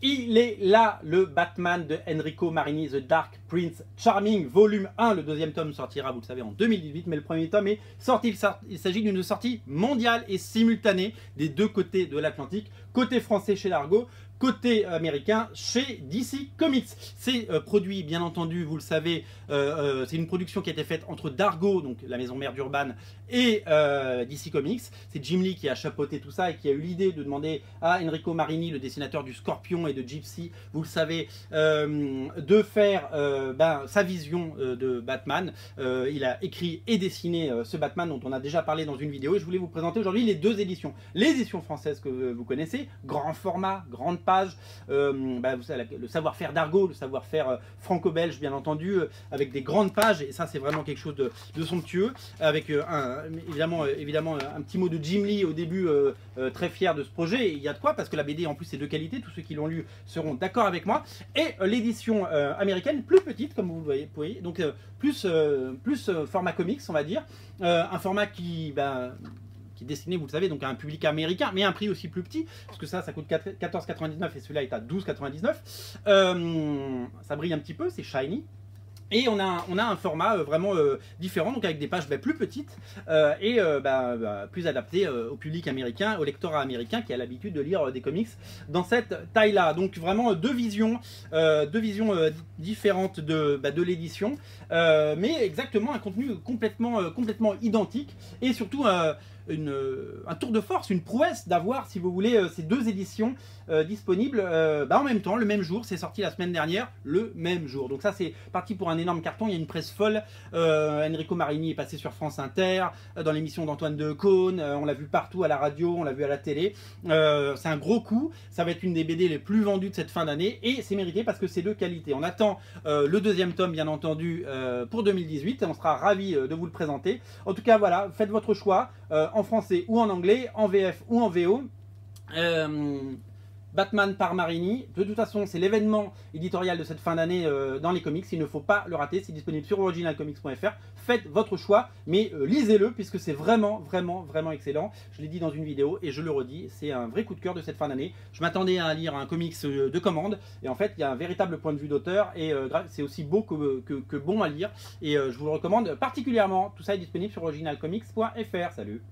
Il est là, le Batman de Enrico Marini, The Dark Prince Charming, volume 1. Le deuxième tome sortira, vous le savez, en 2018, mais le premier tome est sorti. Il s'agit d'une sortie mondiale et simultanée des deux côtés de l'Atlantique, côté français chez Largo, côté américain chez DC Comics. C'est produit, bien entendu, vous le savez, c'est une production qui a été faite entre Dargo, donc la maison mère d'Urban, et DC Comics. C'est Jim Lee qui a chapeauté tout ça et qui a eu l'idée de demander à Enrico Marini, le dessinateur du Scorpion et de Gypsy, vous le savez, de faire sa vision de Batman. Il a écrit et dessiné ce Batman dont on a déjà parlé dans une vidéo, et je voulais vous présenter aujourd'hui les deux éditions. L'édition française que vous connaissez, grand format, grande page, le savoir-faire d'Argo, le savoir-faire franco-belge bien entendu, avec des grandes pages, et ça c'est vraiment quelque chose de somptueux, avec évidemment un petit mot de Jim Lee au début, très fier de ce projet, et il y a de quoi, parce que la BD en plus c'est de qualité, tous ceux qui l'ont lu seront d'accord avec moi, et l'édition américaine plus petite comme vous le voyez, donc plus format comics on va dire, un format qui est destiné, vous le savez, donc à un public américain, mais un prix aussi plus petit, parce que ça coûte 14,99 et celui-là est à 12,99. Ça brille un petit peu, c'est shiny. Et on a un format vraiment différent, donc avec des pages plus petites et plus adaptées au public américain, au lectorat américain qui a l'habitude de lire des comics dans cette taille-là. Donc vraiment deux visions différentes de l'édition, mais exactement un contenu complètement identique, et surtout un tour de force, une prouesse d'avoir, si vous voulez, ces deux éditions disponibles en même temps, le même jour. C'est sorti la semaine dernière, le même jour. Donc ça, c'est parti pour un énorme carton. Il y a une presse folle. Enrico Marini est passé sur France Inter, dans l'émission d'Antoine Decaune. On l'a vu partout à la radio, on l'a vu à la télé. C'est un gros coup. Ça va être une des BD les plus vendues de cette fin d'année, et c'est mérité parce que c'est de qualité. On attend le deuxième tome, bien entendu, pour 2018, et on sera ravis de vous le présenter. En tout cas, voilà, faites votre choix. En français ou en anglais, en VF ou en VO. Batman par Marini, de toute façon c'est l'événement éditorial de cette fin d'année dans les comics, il ne faut pas le rater, c'est disponible sur originalcomics.fr, faites votre choix, mais lisez-le puisque c'est vraiment excellent. Je l'ai dit dans une vidéo et je le redis, c'est un vrai coup de cœur de cette fin d'année. Je m'attendais à lire un comics de commande, et en fait il y a un véritable point de vue d'auteur, et c'est aussi beau que bon à lire, et je vous le recommande particulièrement. Tout ça est disponible sur originalcomics.fr. Salut.